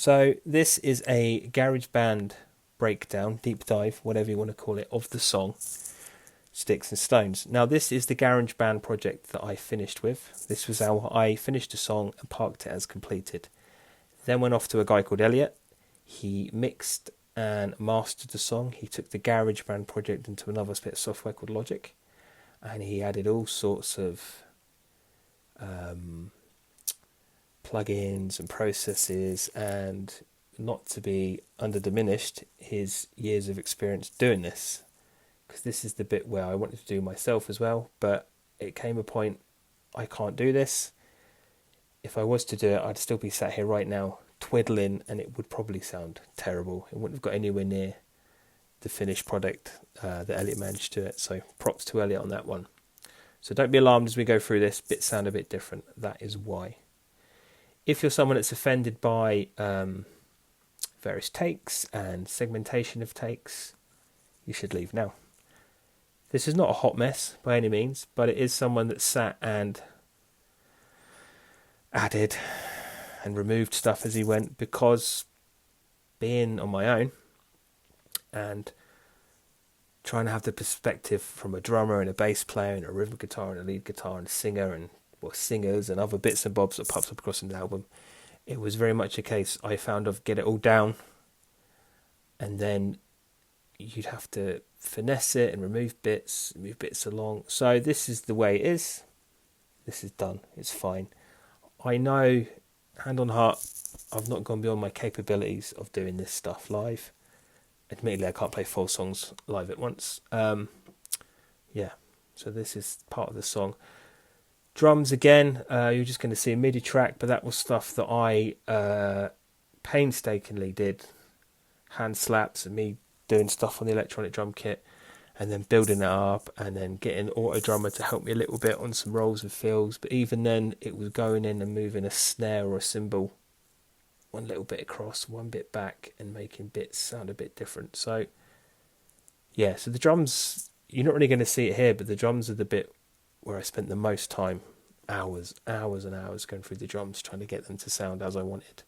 So this is a GarageBand breakdown, deep dive, whatever you want to call it, of the song Sticks and Stones. Now this is the GarageBand project that I finished with. This was how I finished a song and parked it as completed. Then went off to a guy called Elliot. He mixed and mastered the song. He took the GarageBand project into another bit of software called Logic, and he added all sorts of plugins and processes, and not to be under diminished his years of experience doing this, because this is the bit where I wanted to do myself as well, but it came a point I can't do this. If I was to do it, I'd still be sat here right now twiddling, and it would probably sound terrible. It wouldn't have got anywhere near the finished product that Elliot managed to it. So props to Elliot on that one. So don't be alarmed as we go through this. Bits sound a bit different. That is why. If you're someone that's offended by various takes and segmentation of takes, you should leave now. This is not a hot mess by any means, but it is someone that sat and added and removed stuff as he went, because being on my own and trying to have the perspective from a drummer and a bass player and a rhythm guitar and a lead guitar and a singer and singers and other bits and bobs that pops up across an album, it was very much a case I found of get it all down, and then you'd have to finesse it and move bits along. So this is the way it is. This is done. It's fine. I know, hand on heart, I've not gone beyond my capabilities of doing this stuff live. Admittedly, I can't play full songs live at once. Yeah, so this is part of the song. Drums again, you're just going to see a MIDI track, but that was stuff that I painstakingly did. Hand slaps and me doing stuff on the electronic drum kit, and then building it up, and then getting Auto Drummer to help me a little bit on some rolls and fills. But even then, it was going in and moving a snare or a cymbal one little bit across, one bit back, and making bits sound a bit different. So yeah, so the drums, you're not really going to see it here, but the drums are the bit where I spent the most time, hours and hours going through the drums, trying to get them to sound as I wanted.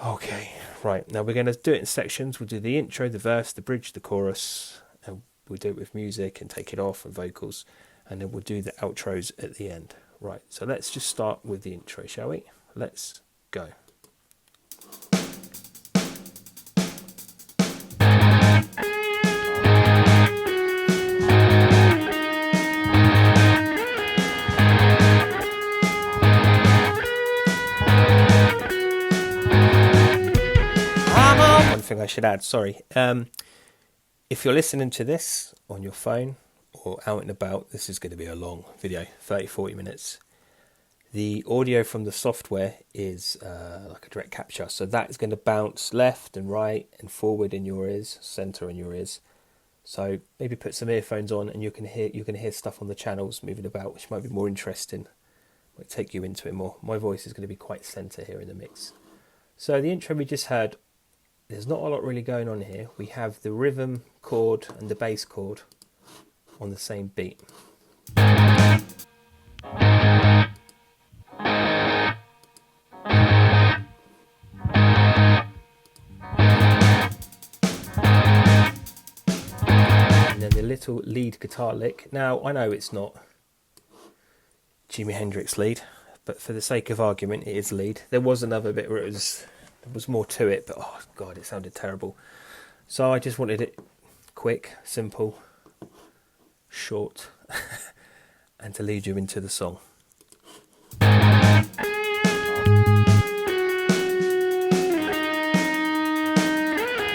Okay, right, now we're going to do it in sections. We'll do the intro, the verse, the bridge, the chorus, and we'll do it with music and take it off and vocals, and then we'll do the outros at the end. Right, so let's just start with the intro, shall we? Let's go. Thing I should add, sorry, if you're listening to this on your phone or out and about, this is going to be a long video, 30-40 minutes. The audio from the software is like a direct capture, so that is going to bounce left and right and forward in your ears, center in your ears. So maybe put some earphones on and you can hear stuff on the channels moving about, which might be more interesting, might take you into it more. My voice is going to be quite center here in the mix. So the intro we just heard, there's not a lot really going on here. We have the rhythm chord and the bass chord on the same beat. And then the little lead guitar lick. Now, I know it's not Jimi Hendrix lead, but for the sake of argument, it is lead. There was another bit where there was more to it, but oh god, it sounded terrible. So I just wanted it quick, simple, short, and to lead you into the song. And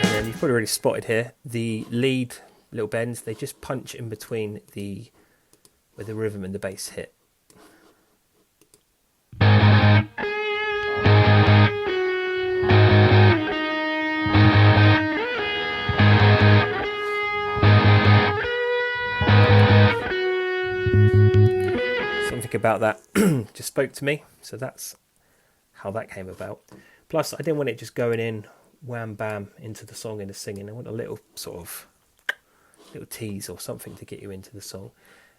then you've probably already spotted here, the lead little bends, they just punch in between where the rhythm and the bass hit. About that just spoke to me, so that's how that came about. Plus I didn't want it just going in wham bam into the song into singing. I want a little sort of little tease or something to get you into the song.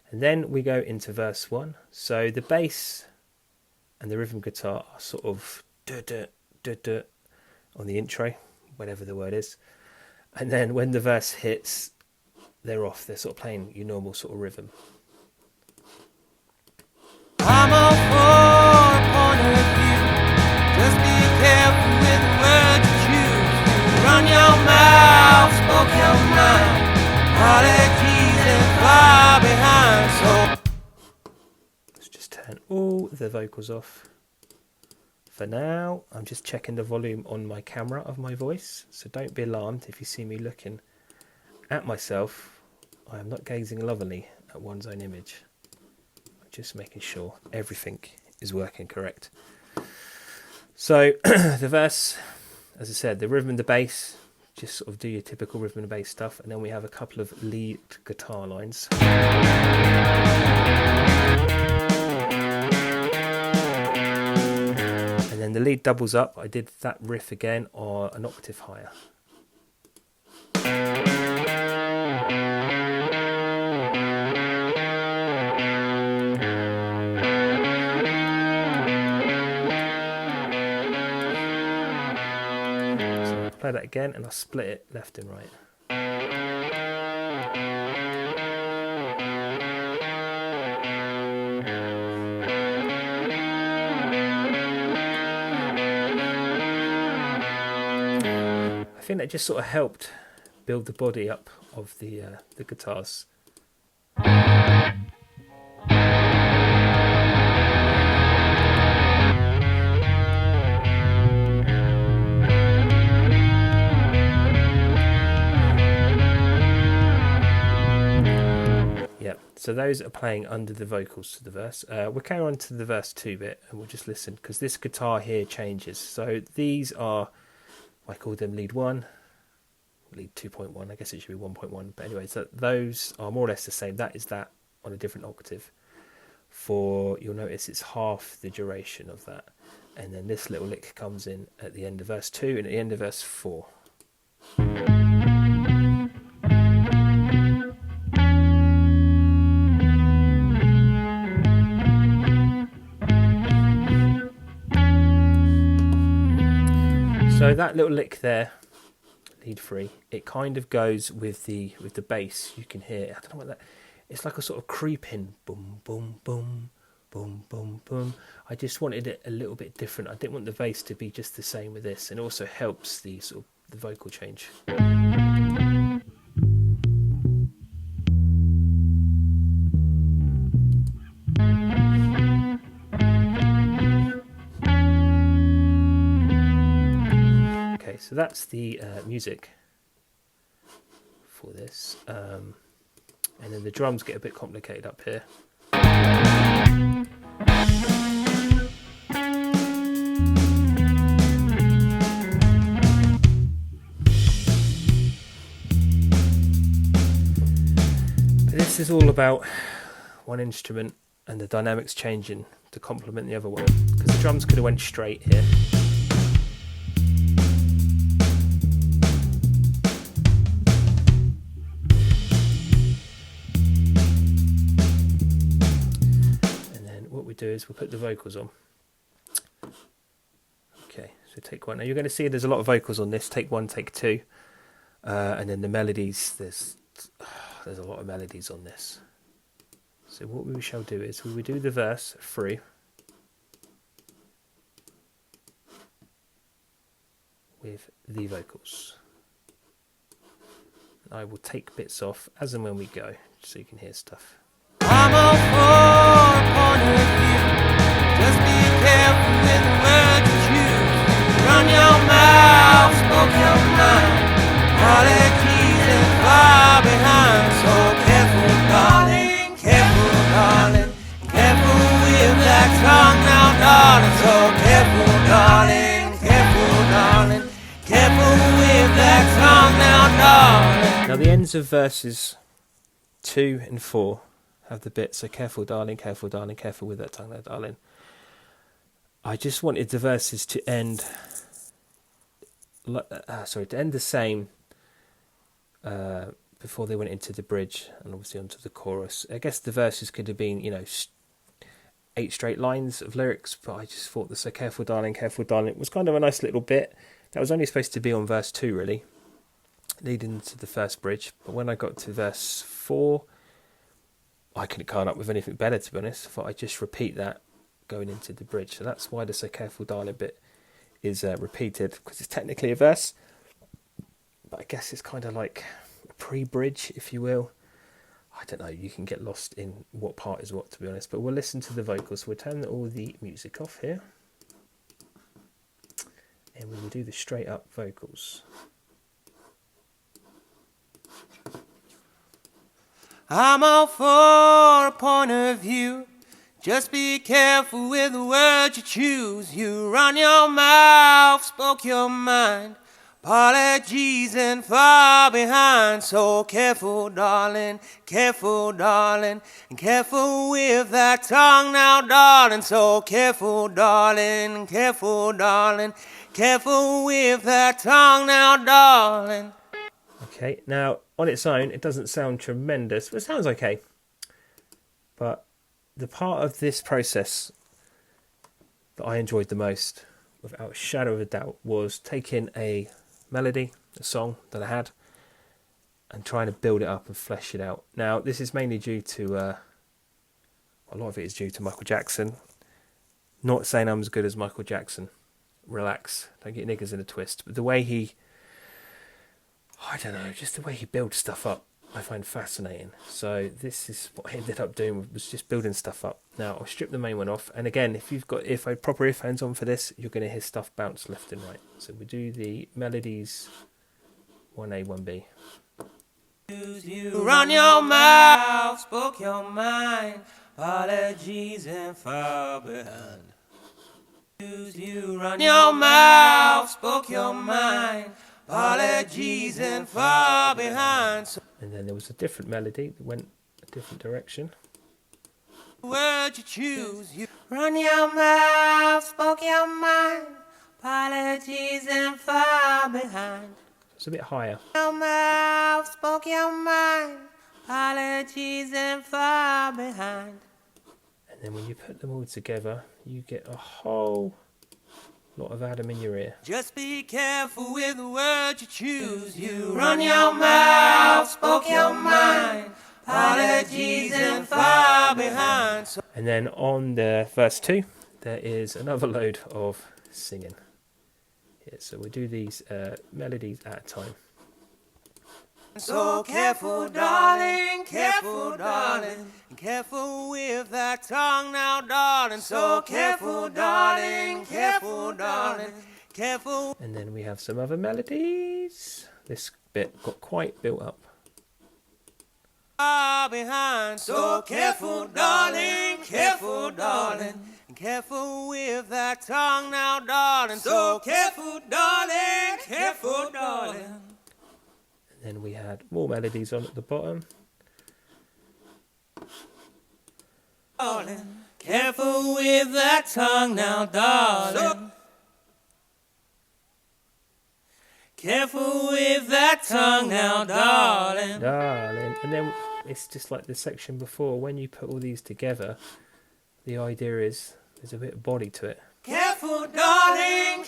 And then we go into verse 1. So the bass and the rhythm guitar are sort of duh on the intro, whatever the word is, and then when the verse hits, they're off. They're sort of playing your normal sort of rhythm. I'm all for a point of view. Just be careful with the words you choose. Run your mouth, spoke your mind. Heartaches and far behind. So let's just turn all the vocals off. For now, I'm just checking the volume on my camera of my voice. So don't be alarmed if you see me looking at myself. I am not gazing lovingly at one's own image. I'm just making sure everything is working correct. So the verse, as I said, the rhythm and the bass, just sort of do your typical rhythm and bass stuff, and then we have a couple of lead guitar lines. And then the lead doubles up. I did that riff again or an octave higher. Play that again and I'll split it left and right. I think that just sort of helped build the body up of the guitars. So those are playing under the vocals to the verse. We'll carry on to the verse 2 bit and we'll just listen because this guitar here changes. So these are, I call them lead 1, lead 2.1, I guess it should be 1.1. But anyway, so those are more or less the same. That is that on a different octave. You'll notice it's half the duration of that. And then this little lick comes in at the end of verse 2 and at the end of verse 4. So that little lick there, lead 3, it kind of goes with the bass. You can hear it. I don't know what that. It's like a sort of creeping boom, boom, boom, boom, boom, boom. I just wanted it a little bit different. I didn't want the bass to be just the same with this, and it also helps the sort of the vocal change. So that's the music for this, and then the drums get a bit complicated up here. But this is all about one instrument and the dynamics changing to complement the other one, because the drums could have went straight here. Do is we'll put the vocals on. Okay, so take 1. Now you're going to see there's a lot of vocals on this. Take 1, take 2, and then the melodies. There's a lot of melodies on this. So what we shall do is we will do the verse through, with the vocals. I will take bits off as and when we go, so you can hear stuff. I'm all for a point of view. Just be careful with the words you choose. Run your mouth, spoke your mind. Heartaches and far behind. So careful, darling, careful, darling. Careful with that tongue now, darling. So careful, darling, careful, darling. Careful with that tongue now, darling. Now the ends of verses 2 and 4 have the bit, so careful darling, careful with that tongue there, darling. I just wanted the verses to end the same before they went into the bridge and obviously onto the chorus. I guess the verses could have been, 8 straight lines of lyrics, but I just thought the "So Careful Darling" was kind of a nice little bit. That was only supposed to be on verse 2, really, leading into the first bridge. But when I got to verse 4, I couldn't come up with anything better, to be honest. I thought I'd just repeat that going into the bridge. So that's why the "So Careful Darling" bit is repeated, because it's technically a verse, but I guess it's kind of like a pre-bridge, if you will. I don't know, you can get lost in what part is what, to be honest, but we'll listen to the vocals. So we'll turn all the music off here, and we will do the straight up vocals. I'm all for a point of view. Just be careful with the words you choose. You run your mouth, spoke your mind. Apologies and far behind. So careful, darling, and careful with that tongue now, darling. So careful, darling, careful with that tongue now, darling. Okay, now on its own, it doesn't sound tremendous, but it sounds okay. But the part of this process that I enjoyed the most, without a shadow of a doubt, was taking a melody, a song that I had, and trying to build it up and flesh it out. Now, this is mainly due to, a lot of it is due to Michael Jackson. Not saying I'm as good as Michael Jackson. Relax, don't get niggas in a twist. But the way he, I don't know, just the way he builds stuff up, I find fascinating. So this is what I ended up doing, was just building stuff up. Now, I'll strip the main one off. And again, if you've got proper earphones on for this, you're going to hear stuff bounce left and right. So we do the melodies 1A, 1B. You run your mouth, spoke your mind. Apologies and far behind. You run your mouth, spoke your mind. Apologies and far behind. And then there was a different melody that went a different direction. Word you choose, you run your mouth, spoke your mind. Apologies and far behind. It's a bit higher. Your mouth, spoke your mind. Apologies and far behind. And then when you put them all together, you get a whole lot of Adam in your ear. Just be careful with the words you choose. You run your mouth, spoke your mind. Apologies and far behind. And then on the verse 2, there is another load of singing. Yeah, so we'll do these melodies at a time. So careful, darling, and careful with that tongue now, darling. So careful, darling, careful. And then we have some other melodies. This bit got quite built up. Behind. So careful, darling, and careful with that tongue now, darling. So careful, darling. And then we had more melodies on at the bottom. Darling, careful with that tongue now, darling. Careful with that tongue now, darling. Darling. And then it's just like the section before. When you put all these together, the idea is there's a bit of body to it. Careful, darling.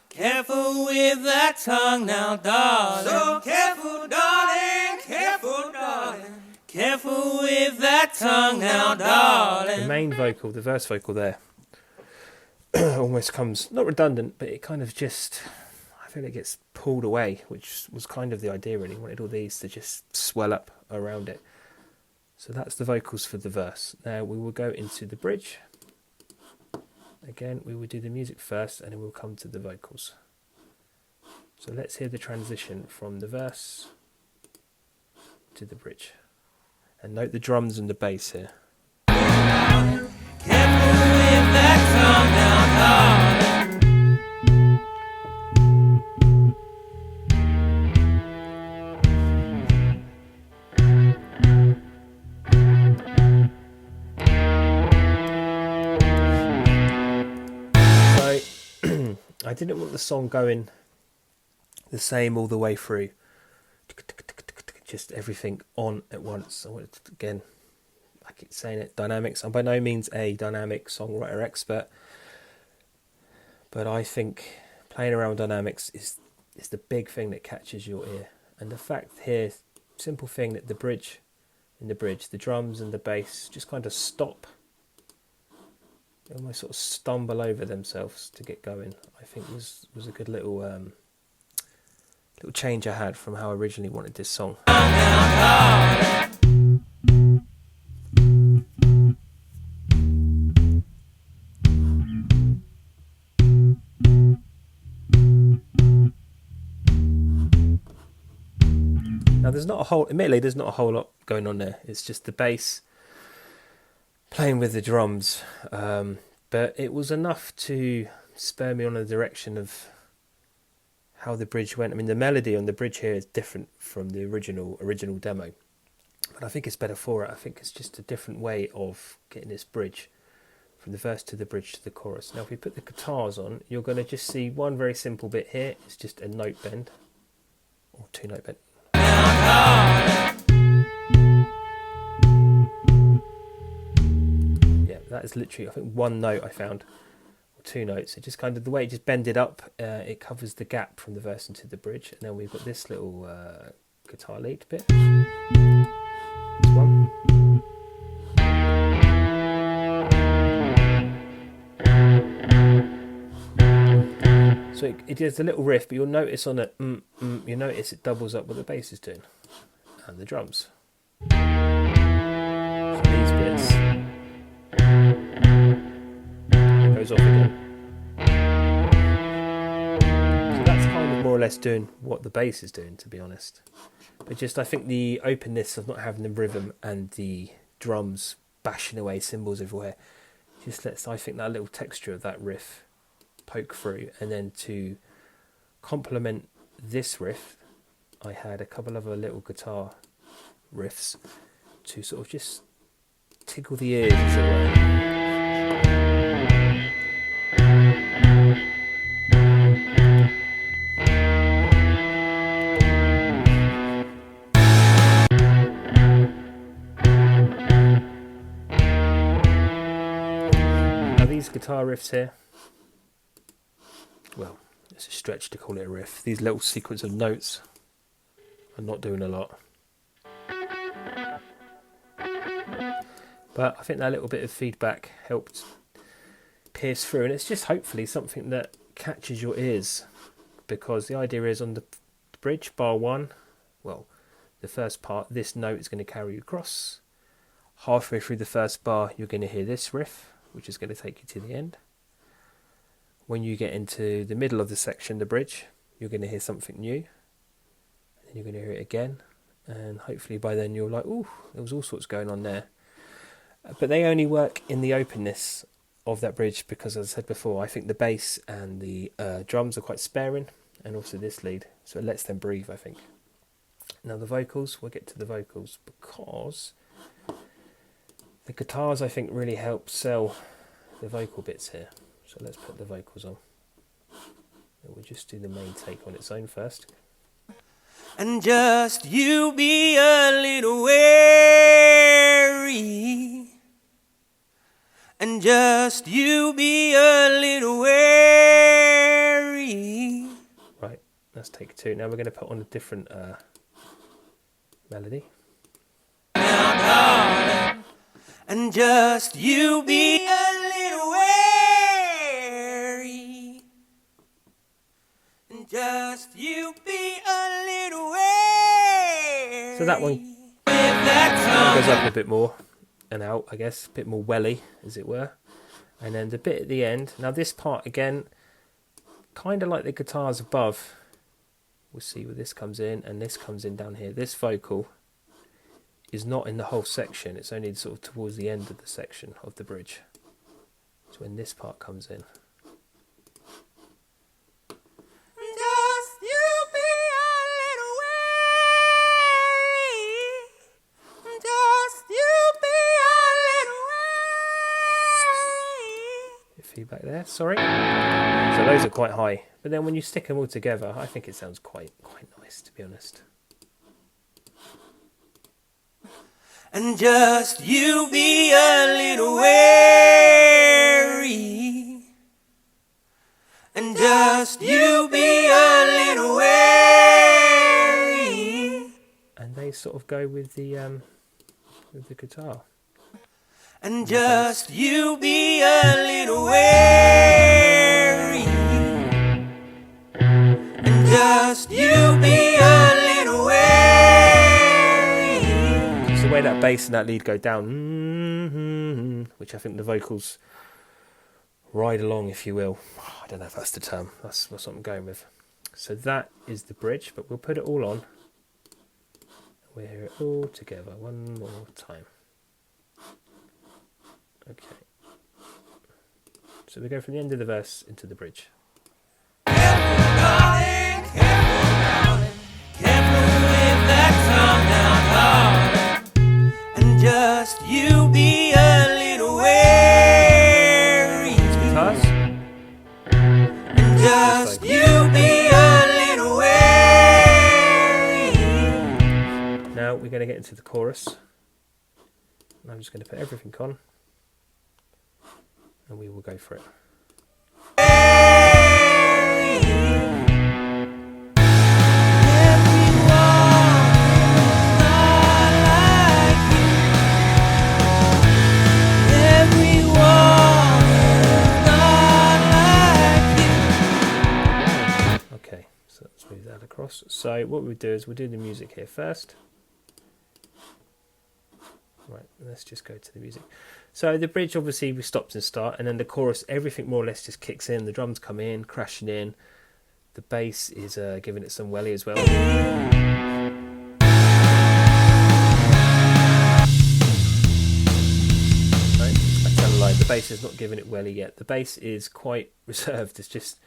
Careful with that tongue now, darling. So careful, darling. Careful with that tongue now, darling. The main vocal, the verse vocal there, almost comes, not redundant, but it kind of just, I feel it gets pulled away, which was kind of the idea really. I wanted all these to just swell up around it. So that's the vocals for the verse. Now we will go into the bridge. Again, we will do the music first and then we'll come to the vocals. So let's hear the transition from the verse to the bridge. And note the drums and the bass here. Careful with that tongue now, darling. I didn't want the song going the same all the way through, just everything on at once. I wanted to, again, I keep saying it, dynamics. I'm by no means a dynamic songwriter expert, but I think playing around with dynamics is the big thing that catches your ear. And the fact here, simple thing, that the bridge, the drums and the bass just kind of stop. They almost sort of stumble over themselves to get going. I think was a good little little change I had from how I originally wanted this song. Now admittedly there's not a whole lot going on there. It's just the bass playing with the drums, but it was enough to spur me on a direction of how the bridge went. I mean, the melody on the bridge here is different from the original demo, but I think it's better for it. I think it's just a different way of getting this bridge from the verse to the bridge to the chorus. Now if we put the guitars on, you're going to just see one very simple bit here. It's just a note bend, or 2 note bend. Yeah, that is literally, I think, 1 note I found, or 2 notes. It just kind of, the way it just bended up, it covers the gap from the verse into the bridge. And then we've got this little guitar lead bit. This one. So it does a little riff, but you'll notice on it, you notice it doubles up what the bass is doing, and the drums. So these bits, it goes off again. So that's kind of more or less doing what the bass is doing, to be honest. But just, I think the openness of not having the rhythm and the drums bashing away cymbals everywhere just lets, I think, that little texture of that riff poke through. And then to complement this riff, I had a couple of other little guitar riffs to sort of just tickle the ears, as it were. Now these guitar riffs here, well, it's a stretch to call it a riff. These little sequence of notes are not doing a lot. But I think that little bit of feedback helped pierce through, and it's just hopefully something that catches your ears, because the idea is on the bridge, bar 1, well, the first part, this note is going to carry you across. Halfway through the first bar, you're going to hear this riff, which is going to take you to the end. When you get into the middle of the section, the bridge, you're going to hear something new. And then you're going to hear it again. And hopefully by then you're like, ooh, there was all sorts going on there. But they only work in the openness of that bridge because, as I said before, I think the bass and the drums are quite sparing, and also this lead. So it lets them breathe, I think. Now the vocals, we'll get to the vocals, because the guitars, I think, really help sell the vocal bits here. So let's put the vocals on. And we'll just do the main take on its own first. And just you be a little wary. And just you be a little wary. Right, that's take 2. Now we're going to put on a different melody. And just you be a little wary. And just you be a little wary. So that one goes up a bit more and out, I guess, a bit more welly, as it were. And then the bit at the end, now this part again, kind of like the guitars above, we'll see where this comes in and this comes in down here. This vocal is not in the whole section, it's only sort of towards the end of the section of the bridge. So when this part comes in. Just you be a little wary. Just you be a little wary. Feedback there, sorry. So those are quite high, but then when you stick them all together, I think it sounds quite nice, to be honest. and just you be a little wary, and just you be a little wary, and they sort of go with the guitar. and just you be a little wary, and just you be a little wary. It's the way that bass and that lead go down, which I think the vocals ride along, if you will. I don't know if that's the term. That's what I'm going with. So that is the bridge, but we'll put it all on. We'll hear it all together one more time. Okay. So we go from the end of the verse into the bridge. Darling, careful, darling, careful with that tongue now, darling, and just you be a little wary, Guitars. and just you be a little wary. Now we're going to get into the chorus. And I'm just going to put everything on, and we will go for it. Okay, so let's move that across. So what we do is we'll do the music here first. Right, let's just go to the music. So the bridge, obviously, we stopped and start, and then the chorus, everything more or less just kicks in. The drums come in, crashing in. The bass is giving it some welly as well. Right, I tell a lie, the bass is not giving it welly yet. The bass is quite reserved. It's just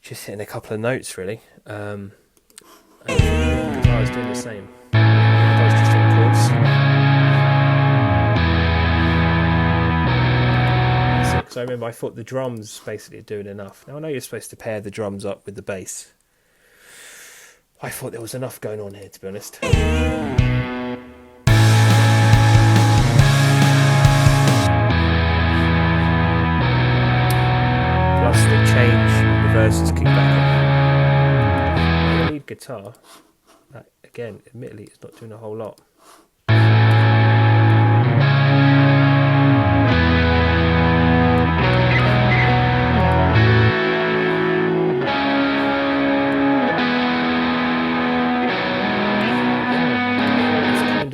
hitting a couple of notes, really. And the guitar is doing the same. The guitar's just on chords. So I remember I thought the drums basically are doing enough. Now I know you're supposed to pair the drums up with the bass. I thought there was enough going on here, to be honest. Plus the change in the verses kick back in. The lead guitar, that again, admittedly, is not doing a whole lot.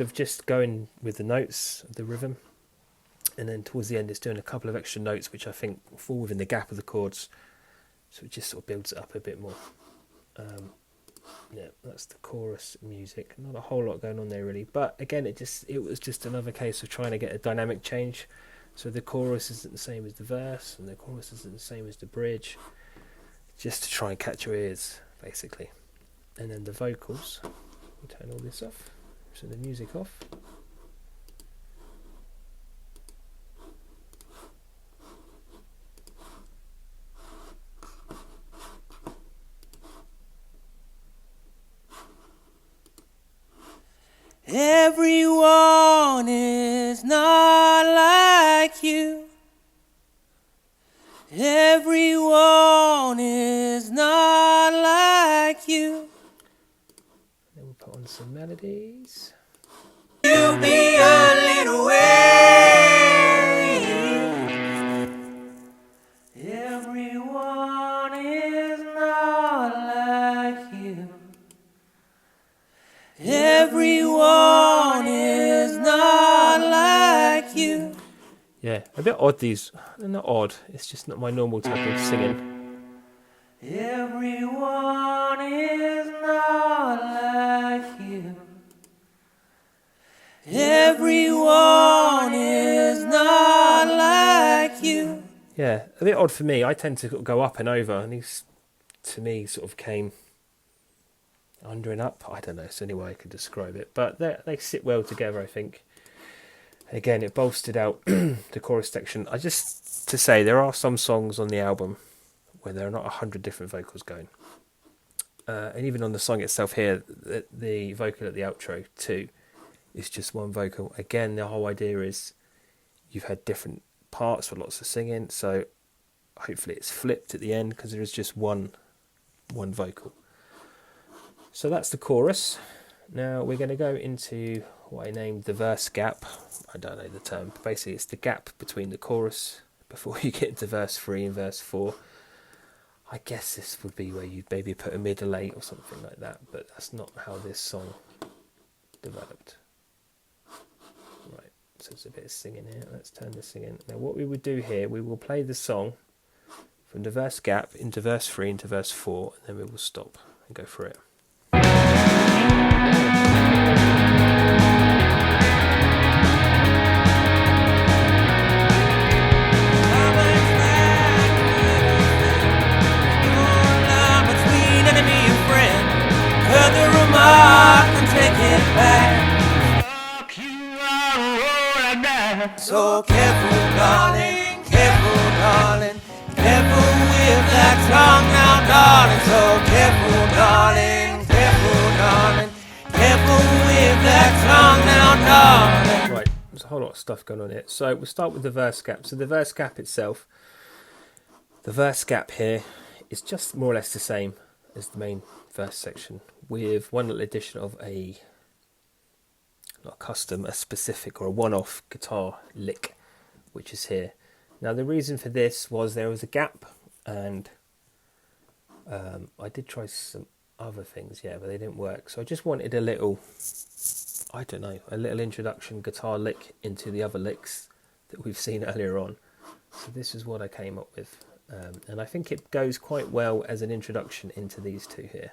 Of just going with the notes of the rhythm, and then towards the end it's doing a couple of extra notes which I think fall within the gap of the chords, so it just sort of builds it up a bit more. Yeah, that's the chorus music. Not a whole lot going on there really, but again it was just another case of trying to get a dynamic change. So the chorus isn't the same as the verse, and the chorus isn't the same as the bridge, just to try and catch your ears basically. And then the vocals, we'll turn all this off. So the music off. Everyone is not like you. Everyone is not like you. Then we'll put on some melodies. You be a little wary. Everyone is not like you. Everyone is not like you. Yeah, a bit odd these. They're not odd, it's just not my normal type of singing. Everyone is not like you. Everyone is not like you. Yeah, a bit odd for me. I tend to go up and over, and these, to me, sort of came under and up. I don't know, it's the only way I could describe it. But they sit well together, I think. And again, it bolstered out the chorus section. To say, there are some songs on the album where there are not 100 different vocals going. And even on the song itself here, the vocal at the outro too, it's just one vocal. Again, the whole idea is you've had different parts with lots of singing, so hopefully it's flipped at the end because there is just one vocal. So that's the chorus. Now we're going to go into what I named the verse gap. I don't know the term, but basically it's the gap between the chorus before you get to verse 3 and verse 4. I guess this would be where you'd maybe put a middle 8 or something like that, but that's not how this song developed. Right, so there's a bit of singing here. Let's turn the singing. Now what we would do here, we will play the song from the verse gap into verse 3 into verse 4, and then we will stop and go through it. So careful, darling, careful with that tongue now, darling. So careful, darling, careful with that tongue now, darling. Right, there's a whole lot of stuff going on here. So we'll start with the verse gap. So the verse gap itself, the verse gap here is just more or less the same as the main verse section, with one little addition of a, not a custom, a specific or a one-off guitar lick, which is here. Now the reason for this was there was a gap, and I did try some other things, yeah, but they didn't work. So I just wanted a little, I don't know, a little introduction guitar lick into the other licks that we've seen earlier on. So this is what I came up with, and I think it goes quite well as an introduction into these two here.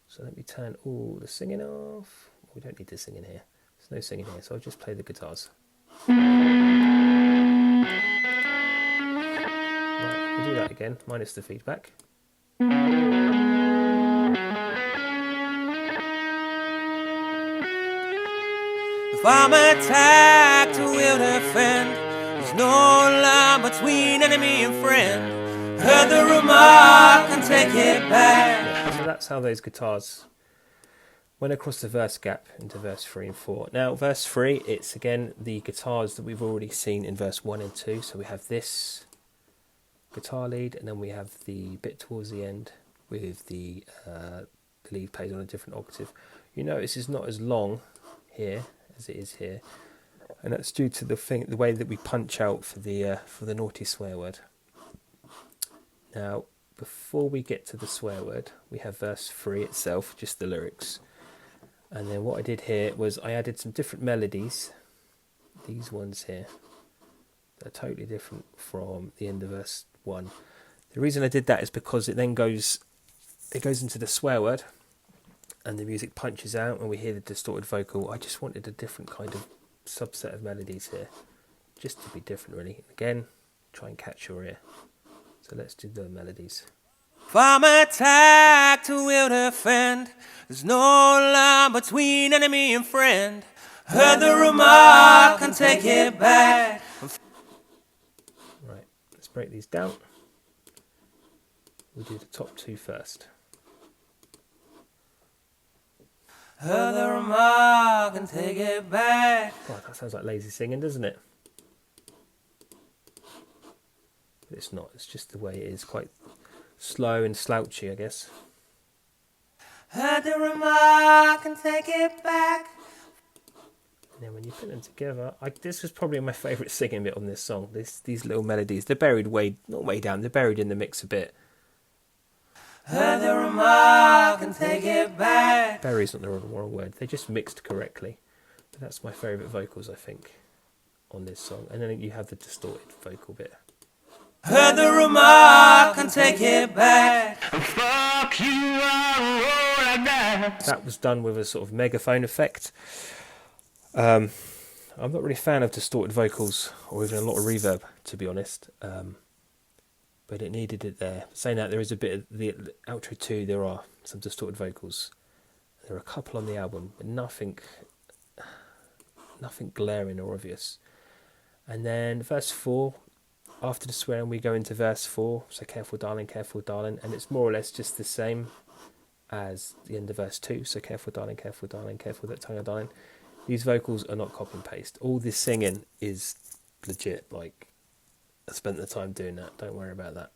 So let me turn all the singing off. We don't need to sing in here. There's no singing here, so I'll just play the guitars. Right, we'll do that again, minus the feedback. If I'm attacked, who will defend? There's no line between enemy and friend. Heard the remark and take it back. Yeah, so that's how those guitars went across the verse gap into verse 3 and 4. Now, verse 3, it's again the guitars that we've already seen in verse 1 and 2. So we have this guitar lead, and then we have the bit towards the end with the lead played on a different octave. You notice it's not as long here as it is here, and that's due to the way that we punch out for the naughty swear word. Now, before we get to the swear word, we have verse 3 itself, just the lyrics. And then what I did here was I added some different melodies. These ones here, they're totally different from the end of verse 1. The reason I did that is because it then goes into the swear word, and the music punches out, and we hear the distorted vocal. I just wanted a different kind of subset of melodies here, just to be different, really. Again, try and catch your ear. So let's do the melodies. If I'm attacked, who will defend? There's no line between enemy and friend. Heard the remark and take it back. Right, let's break these down. We'll do the top two first. Heard the remark and take it back. God, that sounds like lazy singing, doesn't it? But it's not, it's just the way it is, quite slow and slouchy, I guess. Heard the remark and take it back. And then when you put them together, this was probably my favourite singing bit on this song. These little melodies, they're buried not way down, they're buried in the mix a bit. Heard the remark and take it back. Bury's not the wrong word, they're just mixed correctly. But that's my favourite vocals, I think, on this song. And then you have the distorted vocal bit. Heard the remark and take it back. Fuck you, that was done with a sort of megaphone effect. I'm not really a fan of distorted vocals or even a lot of reverb, to be honest. But it needed it there. Saying that, there is a bit of the outro 2, there are some distorted vocals. There are a couple on the album, but nothing glaring or obvious. And then verse 4, after the swearing we go into verse 4, so careful darling, and it's more or less just the same as the end of verse 2. So careful darling, careful darling, careful that tongue, darling. These vocals are not copy and paste. All this singing is legit. Like, I spent the time doing that. Don't worry about that.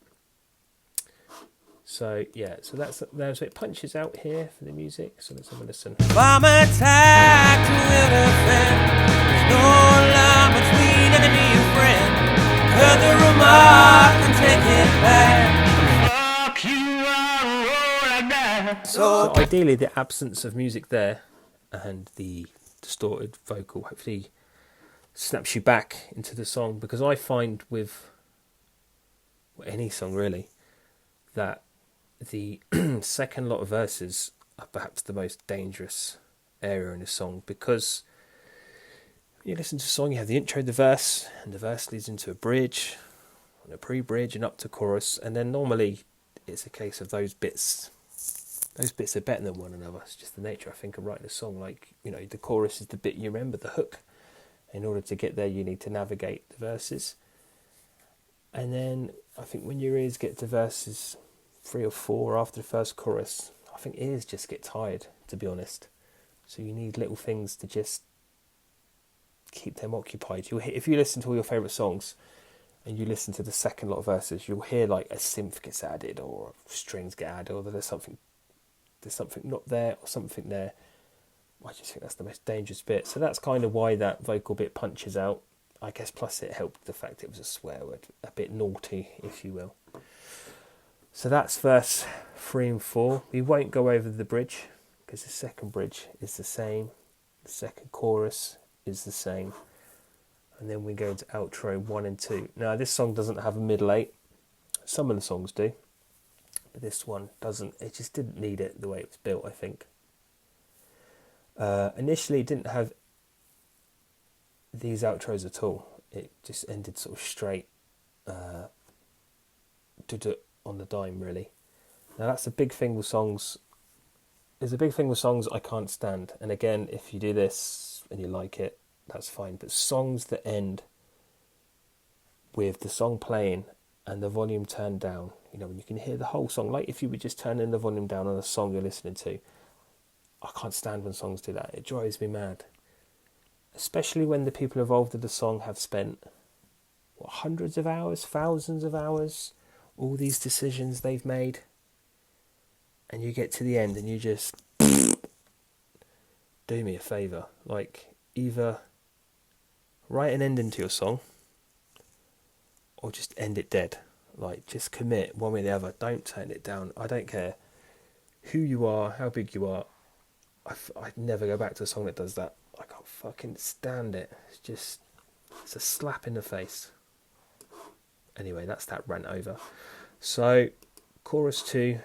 So yeah, so that's so it punches out here for the music. So let's have a listen. From attack to defend, there's no line between enemy and friend. Heard the remark and take it back. Fuck you, I'll roll like that. So ideally, the absence of music there and the distorted vocal hopefully snaps you back into the song, because I find with any song really that the second lot of verses are perhaps the most dangerous area in a song, because when you listen to a song, you have the intro, the verse, and the verse leads into a bridge, and a pre-bridge, and up to chorus, and then normally it's a case of those bits are better than one another. It's just the nature, I think, of writing a song. Like, you know, the chorus is the bit you remember, the hook. In order to get there, you need to navigate the verses. And then I think when your ears get to verses 3 or 4 after the first chorus, I think ears just get tired, to be honest. So you need little things to just keep them occupied. If you listen to all your favourite songs and you listen to the second lot of verses, you'll hear like a synth gets added or strings get added, or there's something not there or something there. I just think that's the most dangerous bit. So that's kind of why that vocal bit punches out, I guess. Plus it helped the fact it was a swear word, a bit naughty, if you will. So that's verse 3 and 4. We won't go over the bridge because the second bridge is the same. The second chorus is the same. And then we go to outro 1 and 2. Now this song doesn't have a middle 8. Some of the songs do. But this one doesn't. It just didn't need it the way it was built, I think. Initially it didn't have these outros at all. It just ended sort of straight on the dime, really. Now that's a big thing with songs. There's a big thing with songs I can't stand. And again, if you do this and you like it, that's fine. But songs that end with the song playing and the volume turned down, you know, when you can hear the whole song, like if you were just turning the volume down on a song you're listening to, I can't stand when songs do that. It drives me mad. Especially when the people involved in the song have spent hundreds of hours, thousands of hours, all these decisions they've made, and you get to the end and you just do me a favour. Like, either write an ending to your song or just end it dead. Like, just commit one way or the other. Don't turn it down. I don't care who you are, how big you are. I'd never go back to a song that does that. I can't fucking stand it. It's a slap in the face. Anyway, that's that rant over. So, chorus 2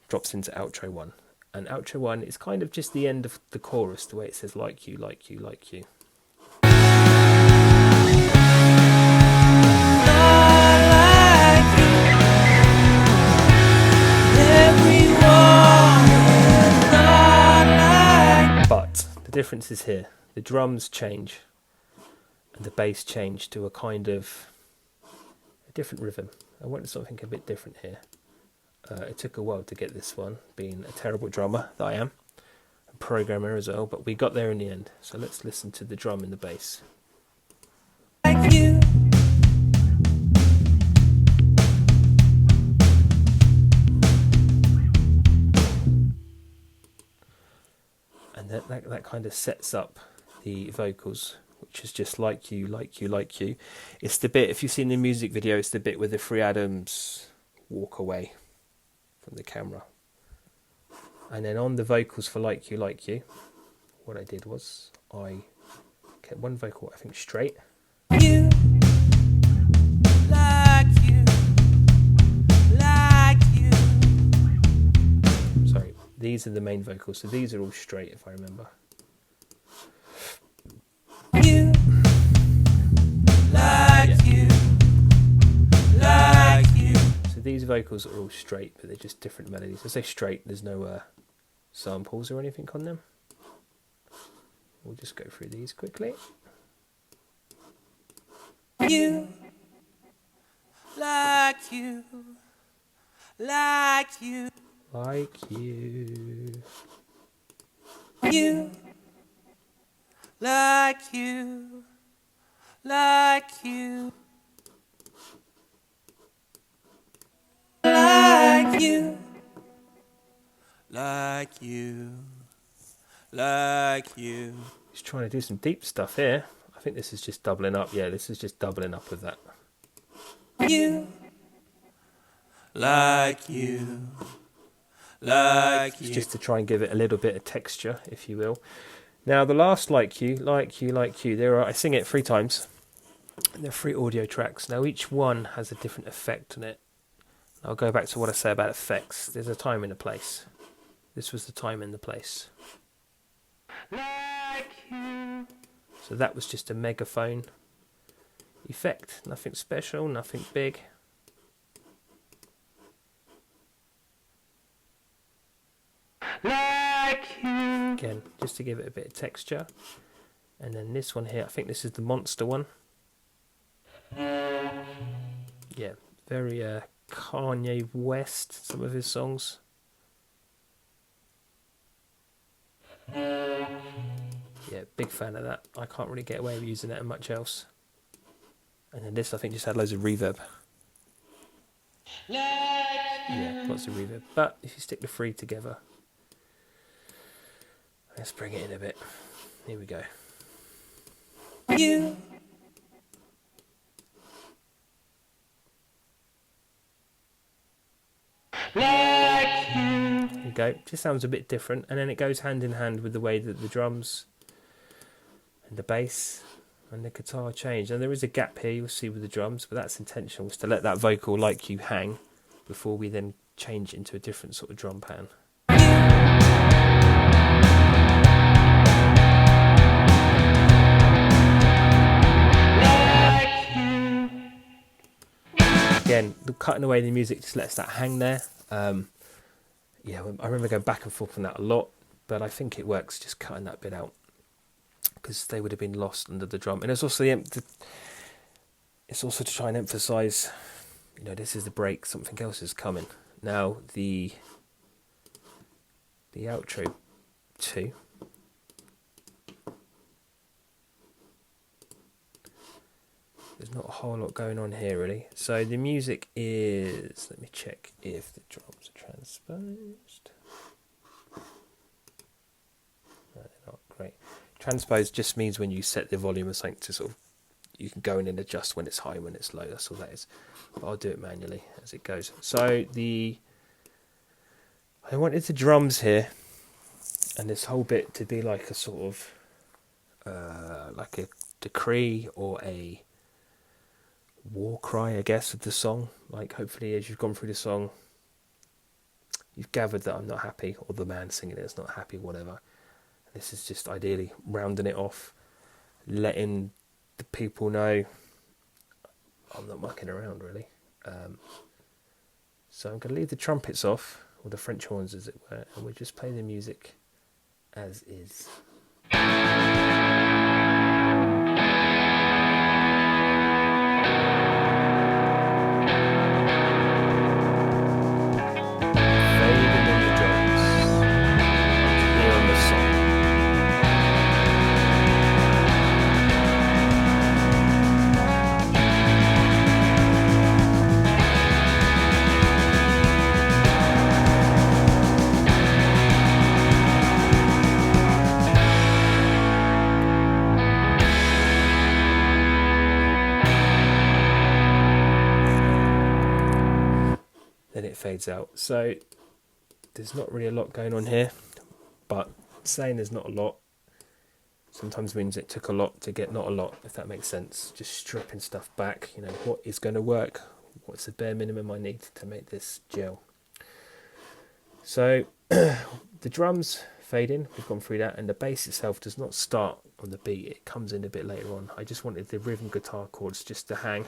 drops into outro 1. And outro 1 is kind of just the end of the chorus, the way it says, like you, like you, like you. But the difference is here. The drums change and the bass change to a kind of a different rhythm. I wanted something a bit different here. It took a while to get this one, being a terrible drummer that I am, a programmer as well, but we got there in the end. So let's listen to the drum and the bass. Like you. And that kind of sets up the vocals, which is just like you, like you, like you. It's the bit, if you've seen the music video, it's the bit where the three Adams walk away from the camera. And then on the vocals for like you, what I did was I kept one vocal, I think, straight. You, like you, like you. Sorry, these are the main vocals, so these are all straight if I remember. You, like you, like you. So these vocals are all straight, but they're just different melodies. I say straight, there's no samples or anything on them. We'll just go through these quickly. You, like you, like you. like you. You, like you, like you, like you, like you, like you. He's trying to do some deep stuff here. I think this is just doubling up. Yeah, this is just doubling up with that. You, like you, like you. It's just to try and give it a little bit of texture, if you will. Now, the last like you, like you, like you, there are, I sing it 3 times. They're 3 audio tracks. Now, each one has a different effect on it. I'll go back to what I say about effects. There's a time and a place. This was the time and the place. Like you. So that was just a megaphone effect. Nothing special, nothing big. Like you. Again, just to give it a bit of texture. And then this one here, I think this is the monster one. Yeah, very Kanye West, some of his songs. Yeah, big fan of that. I can't really get away with using that and much else. And then this, I think, just had loads of reverb. Yeah, lots of reverb. But if you stick the 3 together, let's bring it in a bit. Here we go. You. There you go. Just sounds a bit different, and then it goes hand in hand with the way that the drums and the bass and the guitar change. And there is a gap here, you'll see, with the drums, but that's intentional, was to let that vocal like you hang before we then change it into a different sort of drum pattern. Again, cutting away the music just lets that hang there. Yeah, I remember going back and forth on that a lot, but I think it works just cutting that bit out because they would have been lost under the drum. And it's also it's also to try and emphasise, you know, this is the break, something else is coming. Now the outro 2. There's not a whole lot going on here, really. So the music is... Let me check if the drums are transposed. No, they're not. Great. Transposed just means when you set the volume of something to sort of... You can go in and adjust when it's high, when it's low. That's all that is. But I'll do it manually as it goes. So I wanted the drums here and this whole bit to be like a sort of... like a decree or a... war cry, I guess, of the song. Like, hopefully as you've gone through the song, you've gathered that I'm not happy, or the man singing it is not happy, whatever. This is just ideally rounding it off, letting the people know I'm not mucking around, really. So I'm going to leave the trumpets off, or the French horns as it were, and we'll just play the music as is. Fades out. So there's not really a lot going on here, but saying there's not a lot sometimes means it took a lot to get not a lot, if that makes sense. Just stripping stuff back, you know, what is going to work, what's the bare minimum I need to make this gel. So the drums fade in, we've gone through that, and the bass itself does not start on the beat, it comes in a bit later on. I just wanted the rhythm guitar chords just to hang.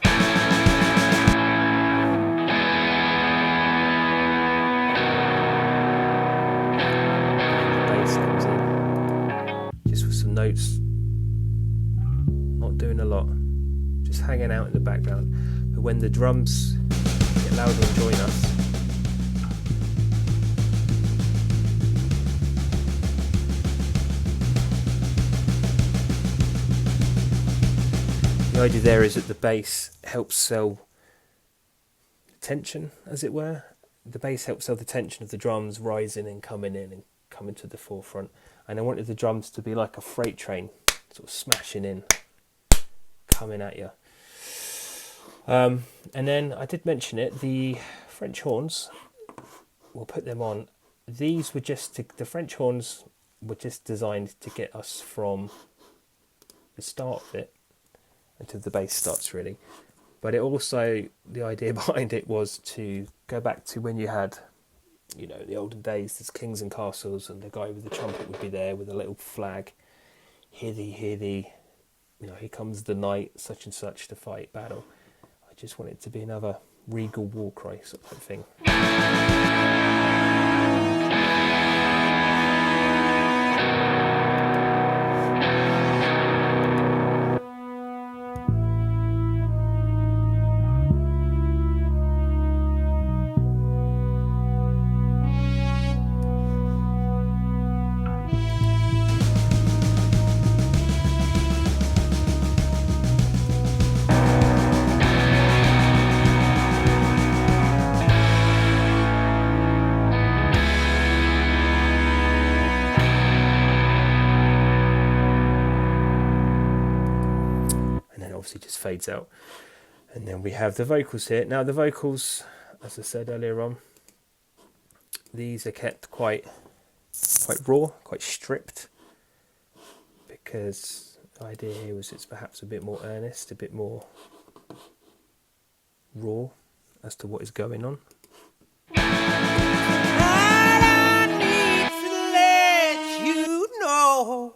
Comes in just with some notes, not doing a lot, just hanging out in the background. But when the drums get louder and join us, The idea there is that the bass helps sell tension, as it were. The bass helps sell the tension of the drums rising and coming in and coming to the forefront. And I wanted the drums to be like a freight train, sort of smashing in, coming at you. And then I did mention it, the French horns, we'll put them on. These were the French horns were just designed to get us from the start of it until the bass starts, really. But it also, the idea behind it was to go back to when you had, the olden days, there's kings and castles, and the guy with the trumpet would be there with a little flag. Hear thee, here comes the knight, such and such, to fight battle. I just want it to be another regal war cry sort of thing. Obviously just fades out, and then we have the vocals here. Now the vocals, as I said earlier on, these are kept quite raw, quite stripped, because the idea here was it's perhaps a bit more earnest, a bit more raw as to what is going on. I need to let you know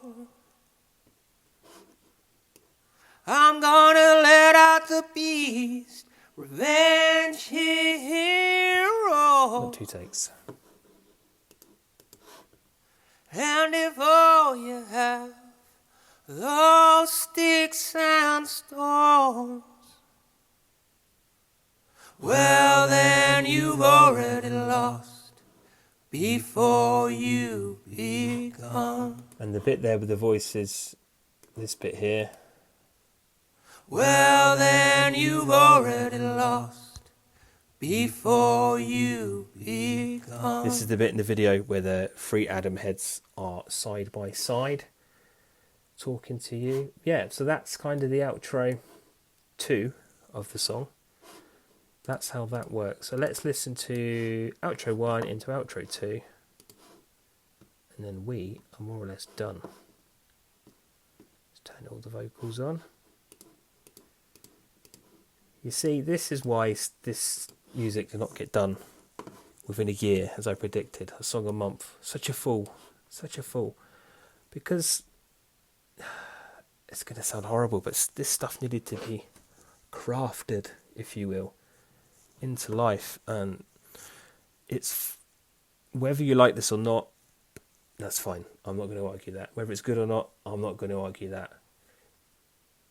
I'm gonna let out the beast, revenge hero. Not 2 takes. And if all you have, those sticks and stones, well then you've already lost before you begun. And the bit there with the voice is this bit here. Well then you've already lost before you begun. This is the bit in the video where the 3 Adam heads are side by side talking to you. Yeah, so that's kind of the outro 2 of the song. That's how that works. So let's listen to outro 1 into outro 2, and then we are more or less done. Let's turn all the vocals on. You see, this is why this music did not get done within a year, as I predicted. A song a month. Such a fool. Such a fool. Because, it's going to sound horrible, but this stuff needed to be crafted, if you will, into life. And it's, whether you like this or not, that's fine. I'm not going to argue that. Whether it's good or not, I'm not going to argue that.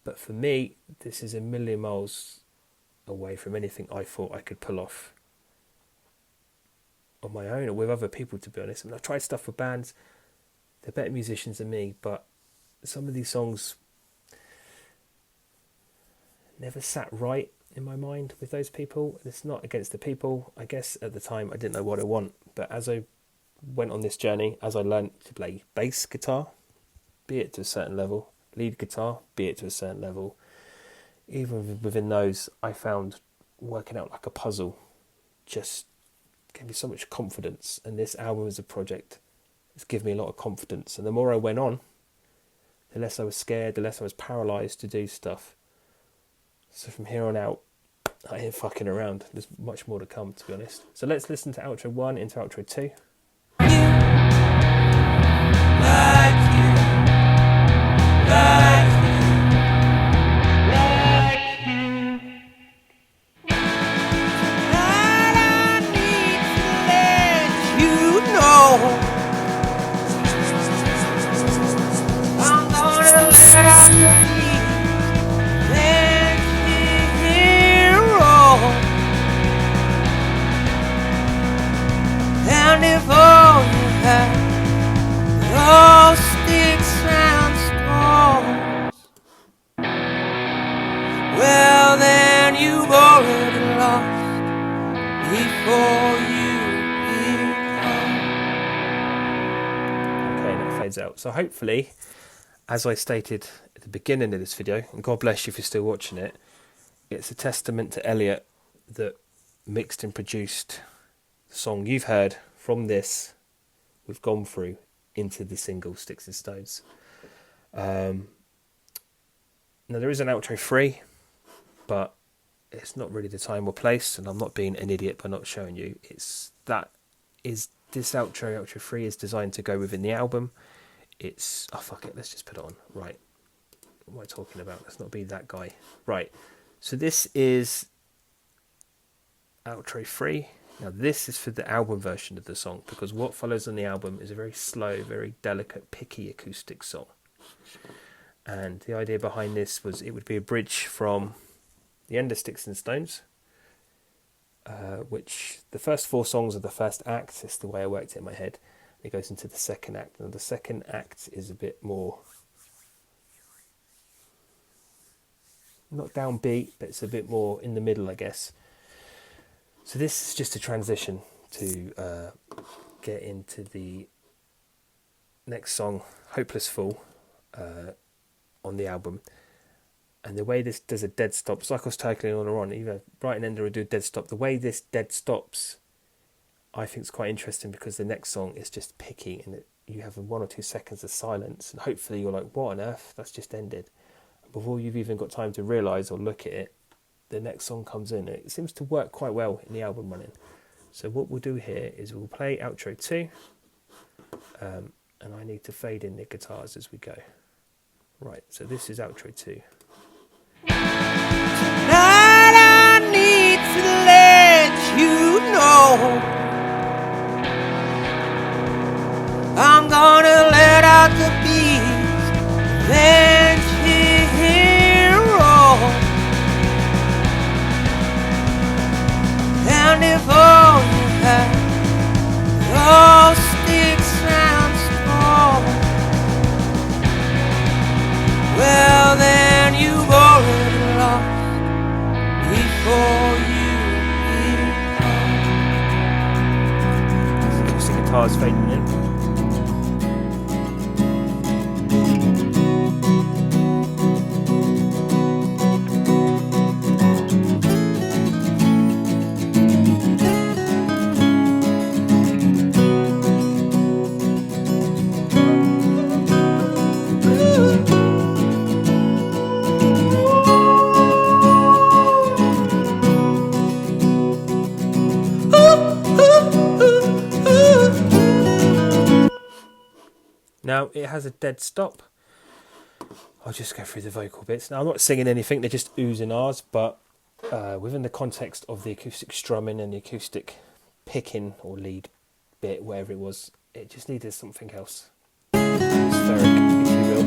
But for me, this is a million miles away from anything I thought I could pull off on my own or with other people, to be honest. I mean, I've tried stuff with bands, they're better musicians than me, but some of these songs never sat right in my mind with those people. It's not against the people. I guess at the time I didn't know what I want, but as I went on this journey, as I learned to play bass guitar, be it to a certain level, lead guitar, be it to a certain level, even within those, I found working out like a puzzle just gave me so much confidence. And this album as a project has given me a lot of confidence. And the more I went on, the less I was scared, the less I was paralysed to do stuff. So from here on out, I ain't fucking around. There's much more to come, to be honest. So let's listen to outro 1 into outro 2. And if before you become. Okay, and that fades out. So hopefully, as I stated at the beginning of this video, and God bless you if you're still watching it, it's a testament to Elliot that mixed and produced the song you've heard from this, we've gone through into the single Sticks and Stones. Now there is an outro 3, but it's not really the time or place, and I'm not being an idiot by not showing you. This outro 3 is designed to go within the album. It's, oh fuck it, let's just put it on. Right, what am I talking about? Let's not be that guy. Right, so this is outro 3. Now this is for the album version of the song, because what follows on the album is a very slow, very delicate, picky acoustic song. And the idea behind this was it would be a bridge from the end of Sticks and Stones, which the first 4 songs of the first act, is the way I worked it in my head. It goes into the second act, and the second act is a bit more, not downbeat, but it's a bit more in the middle, I guess. So this is just a transition to get into the next song, Hopeless Fool, on the album. And the way this does a dead stop, it's like I was tackling on or on, either right and end or do a dead stop. The way this dead stops, I think is quite interesting, because the next song is just picky, and you have 1 or 2 seconds of silence, and hopefully you're like, what on earth, that's just ended. And before you've even got time to realise or look at it, the next song comes in. It seems to work quite well in the album running. So what we'll do here is we'll play outro 2, and I need to fade in the guitars as we go. Right, so this is outro 2. Tonight I need to let you know I'm gonna let out the beast, then hero. And if all you have those sticks and stones, well then you've already lost before you become. Just the guitars fading in. Now it has a dead stop. I'll just go through the vocal bits. Now I'm not singing anything, they're just oohs and ahs, but within the context of the acoustic strumming and the acoustic picking or lead bit, wherever it was, it just needed something else. Spheric, if you will.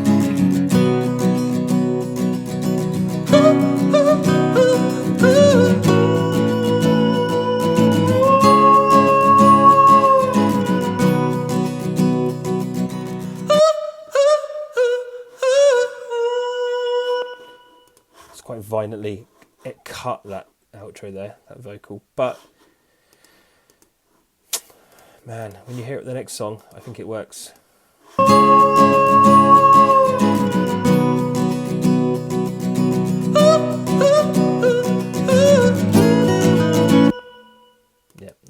Quite violently it cut that outro there, that vocal, but man, when you hear it the next song, I think it works. Yeah,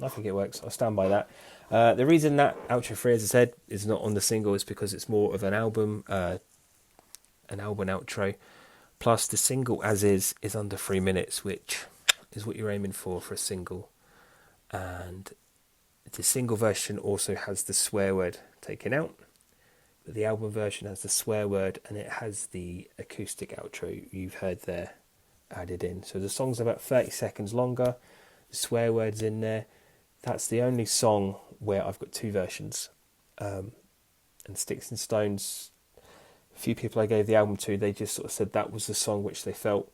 I think it works. I'll stand by that. The reason that outro 3, as I said, is not on the single is because it's more of an album outro. Plus, the single as is under 3 minutes, which is what you're aiming for a single. And the single version also has the swear word taken out. But the album version has the swear word, and it has the acoustic outro you've heard there added in. So the song's about 30 seconds longer. The swear word's in there. That's the only song where I've got 2 versions. And Sticks and Stones, a few people I gave the album to, they just sort of said that was the song which they felt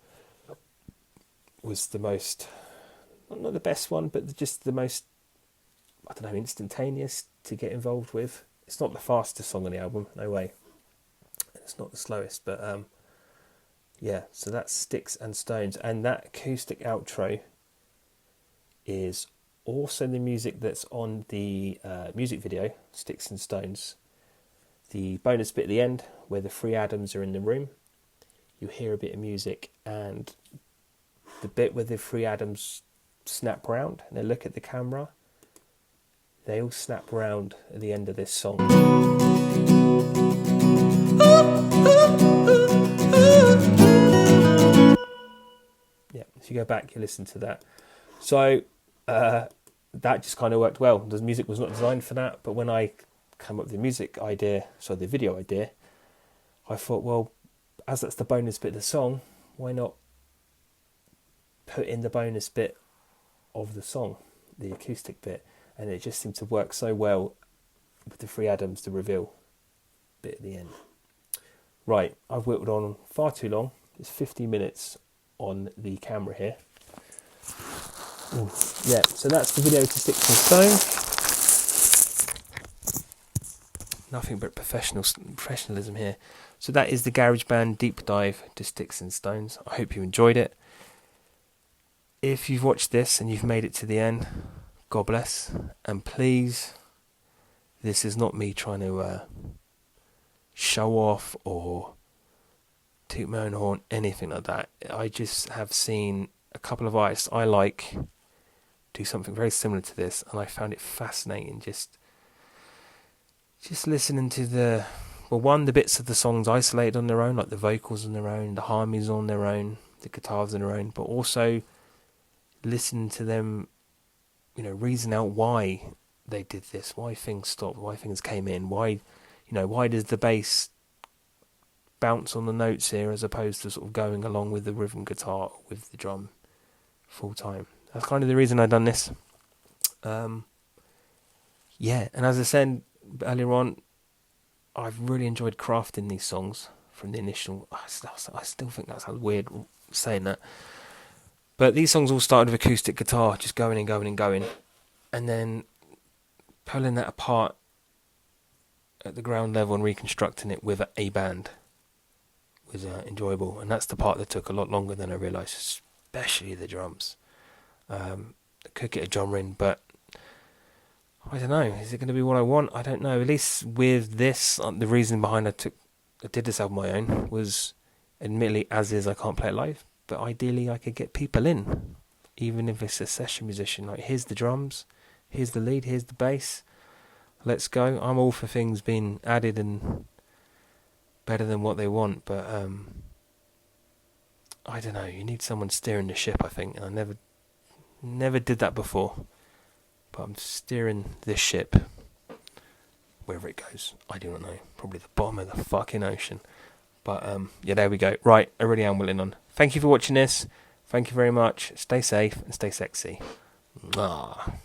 was the most, not the best one, but just the most, I don't know, instantaneous to get involved with. It's not the fastest song on the album, no way. It's not the slowest, but yeah, so that's Sticks and Stones. And that acoustic outro is also the music that's on the music video, Sticks and Stones. The bonus bit at the end, where the three Adams are in the room, you hear a bit of music, and the bit where the three Adams snap round and they look at the camera, they all snap round at the end of this song. Yeah, so you go back, you listen to that. So that just kind of worked well. The music was not designed for that, but when I came up with the music idea, so the video idea, I thought, well, as that's the bonus bit of the song, why not put in the bonus bit of the song, the acoustic bit? And it just seemed to work so well with the three Adams, the reveal bit at the end. Right, I've whittled on far too long. It's 50 minutes on the camera here. Ooh, yeah, so that's the video to Sticks and Stones. Nothing but professionalism here. So that is the Garageband deep dive to Sticks and Stones. I hope you enjoyed it. If you've watched this and you've made it to the end, God bless. And please, this is not me trying to show off or toot my own horn, anything like that. I just have seen a couple of artists I like do something very similar to this, and I found it fascinating just listening to the bits of the songs isolated on their own, like the vocals on their own, the harmonies on their own, the guitars on their own, but also listening to them, reason out why they did this, why things stopped, why things came in, why does the bass bounce on the notes here as opposed to sort of going along with the rhythm guitar, with the drum full time. That's kind of the reason I've done this. And as I said earlier on, I've really enjoyed crafting these songs from the initial. I still think that sounds weird saying that, but these songs all started with acoustic guitar, just going and going and going, and then pulling that apart at the ground level and reconstructing it with a band was enjoyable, and that's the part that took a lot longer than I realised, especially the drums. I could get a drummer in, but I don't know, is it going to be what I want? I don't know. At least with this, the reason behind I did this album on my own was, admittedly, as is, I can't play it live, but ideally I could get people in, even if it's a session musician. Like, here's the drums, here's the lead, here's the bass, let's go. I'm all for things being added and better than what they want, but I don't know, you need someone steering the ship, I think, and I never did that before, but I'm steering this ship wherever it goes. I do not know, probably the bottom of the fucking ocean, but there we go. Right, I really am willing on. Thank you for watching this. Thank you very much. Stay safe and stay sexy. Mwah.